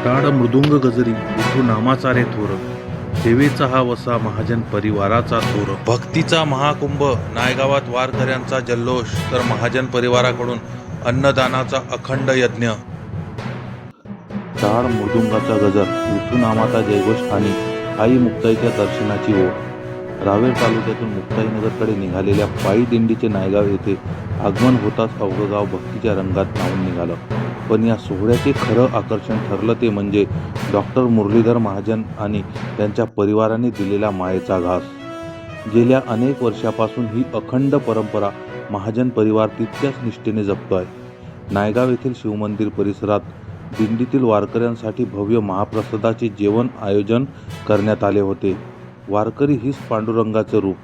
टाळ मृदुंग गजरी विठू नामाचा रे थोर, सेवेचा हा वसा महाजन परिवाराचा थोर. भक्तीचा महाकुंभ, नायगावात वारकऱ्यांचा जल्लोष, तर महाजन परिवाराकडून अन्नदानाचा अखंड यज्ञ. टाळ मृदुंगाचा गजर, विठू नामाचा जयघोष आणि आई मुक्ताईच्या दर्शनाची ओढ. रावेर तालुक्यातून मुक्ताईनगरकडे निघालेल्या पायी दिंडीचे नायगाव येथे आगमन होताच अवघं गाव भक्तीच्या रंगात न्हाऊन निघालं. पण या सोहळ्याचे खरं आकर्षण ठरलं ते म्हणजे डॉक्टर मुरलीधर महाजन आणि त्यांच्या परिवाराने दिलेला मायेचा घास. गेल्या अनेक वर्षापासून ही अखंड परंपरा महाजन परिवार तितक्याच निष्ठेने जपतोय. नायगाव येथील शिवमंदिर परिसरात दिंडीतील वारकऱ्यांसाठी भव्य महाप्रसादाचे जेवण आयोजन करण्यात आले होते. वारकरी हीच पांडुरंगाचे रूप,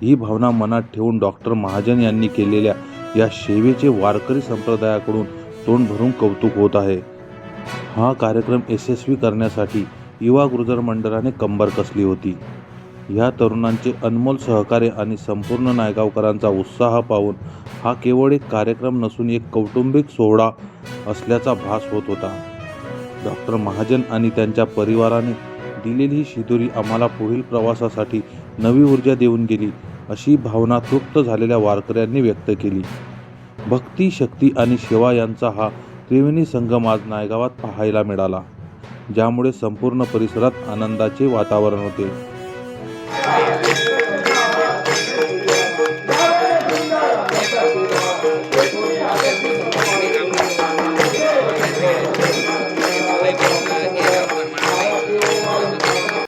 ही भावना मनात ठेवून डॉक्टर महाजन यांनी केलेल्या या सेवेचे वारकरी संप्रदायाकडून तोंड भरून कौतुक होत आहे. हा कार्यक्रम यशस्वी करण्यासाठी युवा गुर्जर मंडळाने कंबर कसली होती. या तरुणांचे अनमोल सहकार्य आणि संपूर्ण नायगावकरांचा उत्साह पाहून हा केवळ एक कार्यक्रम नसून एक कौटुंबिक सोहळा असल्याचा भास होत होता. डॉक्टर महाजन आणि त्यांच्या परिवाराने दिलेली ही शिदोरी आम्हाला पुढील प्रवासासाठी नवी ऊर्जा देऊन गेली, अशी भावना तृप्त झालेल्या वारकऱ्यांनी व्यक्त केली. भक्ती, शक्ती आणि सेवा यांचा हा त्रिवेणी संगम आज नायगावात पाहायला मिळाला, ज्यामुळे संपूर्ण परिसरात आनंदाचे वातावरण होते.